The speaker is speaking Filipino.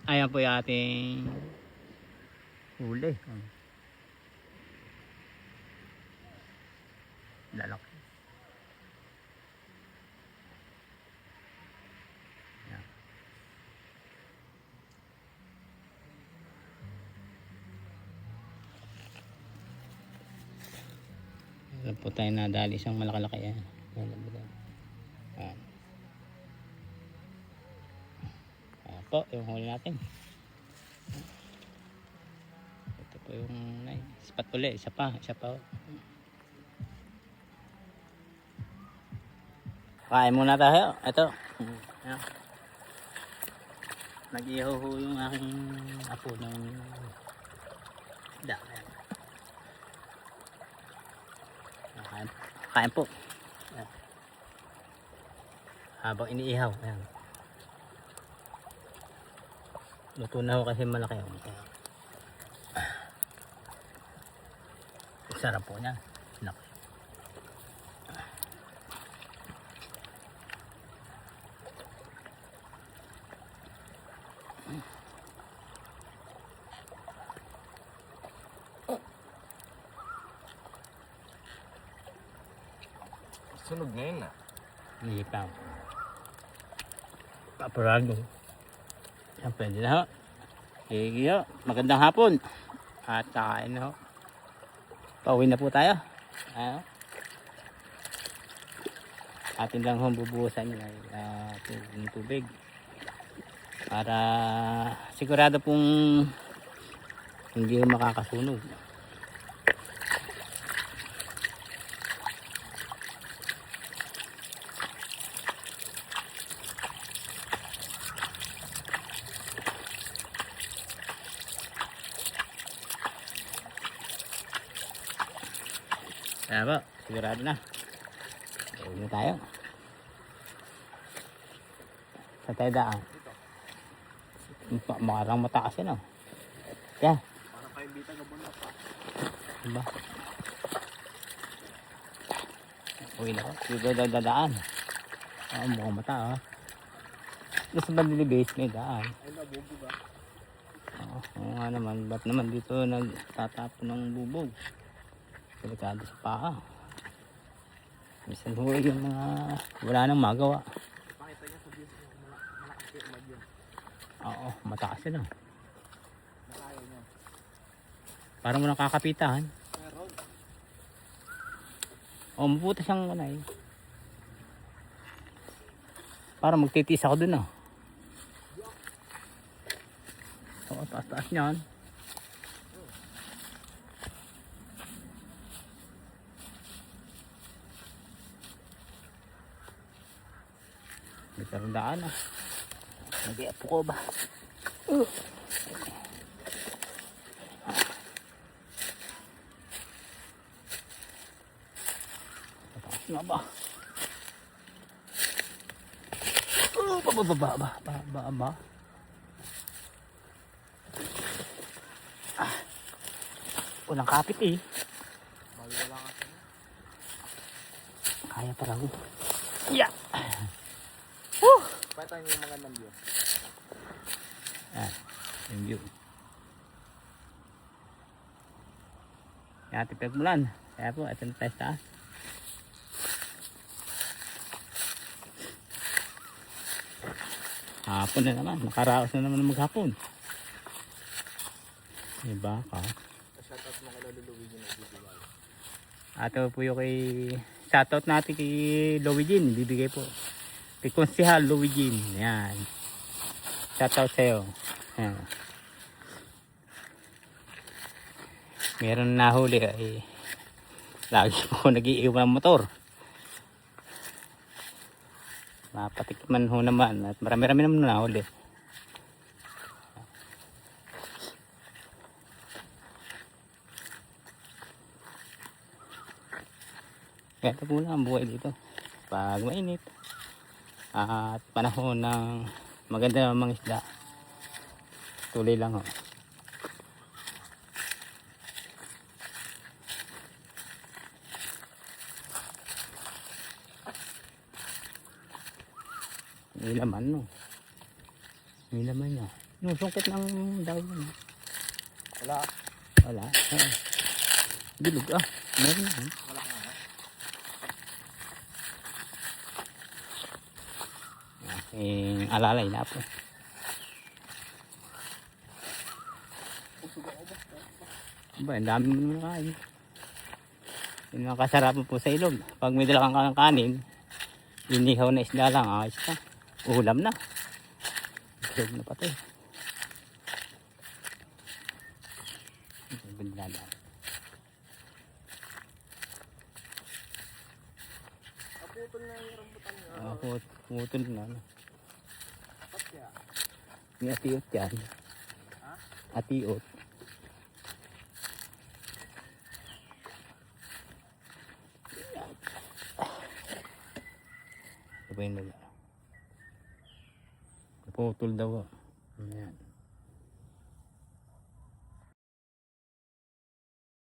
Ayan po yung ating huli. Lalaki. Ayan. Ayan po tayo nadali isang malaki-laki. Ayan. Ayan. Ayan po yung huli natin. Ito po yung spot uli. Isa pa. Kain muna tayo. Ito. Ayan. Nag-ihuhu yung aking apo ng isda. Ayan. Kain po. Ayan. Habang iniihaw. Ayan. Luto na ho kasi malaki. Sarap po niya. Laki. Sunog na yun Hindi pa. Paparado. Yan, pwede na ho. Sige ho. Magandang hapon. At kakain na ho. Pauwi na po tayo. Ayan. Atin lang ho bubuhusan yung tubig. Para sigurado pong hindi makakasunog. Kaya po, sigurado na. Uwi na tayo. Sa tayo daan. Marang mataas yan, oh. Kaya. Para paibita ka muna pa. Diba? Uwi na ko. Dito dadaan. Mukhang mata, oh. Gusto ba nilibase may daan? Ay, nabubo ba? Oo nga naman. Ba't naman dito nagtatapon ng bubog? Delikado sa paa. Minsan huwag yung mga wala nang magawa. Pakita niya sa views yung malakas yung umad yun. Oo, mataas yun, oh. Nakaya niya. Parang mo nakakapitan. Meron. Oh, maputas ang ano eh. Parang magtitiis ako dun, oh. Oo, taas-taas niyan. May karundaan, ah. Hindi apo ko ba? Mataas nga ba? Ba. Walang kapit eh. Wala ka sa Kaya pa raw. Yeah. Pakita niyo yung mga nambyo. Yung view. Yan, tipag mulan. Kaya po, ito na tayo sa taas. Hapon na naman. Nakaraos na naman maghapon. Diba ka? Shoutout mo kay Lolo Luigi na bibigay. Ato po yung shoutout natin kay Luigi. Bibigay po. Kay Konsehal Luigi. Yan. Shoutout sa'yo. Yan. Meron na nahuli ay lagi po nag-iiwan ng motor. Mapatikman ho naman at marami-rami naman nahuli. Kaya ito po lang ang buhay dito pag mainit at panahon ng maganda ng mga isda. Tuloy lang ho. May laman, no. May laman niya. Yung sungkit ng daw yun. Wala. Wala. Bilog ah. Meron na. Wala ka nga. Alalay na po. Ba, ang dami mo naman kain. Yung mga kasarapan po sa ilog. Pag may dala kang kanin, inihaw na isda lang, ayos na. Ulam na. Ilog na pati. Bindala. Naputol na yung rambutan niya. Putol na. Apat kaya. May atiot yan. Ha? Atiot. Ito ba yung nila? Putol daw. Ayan.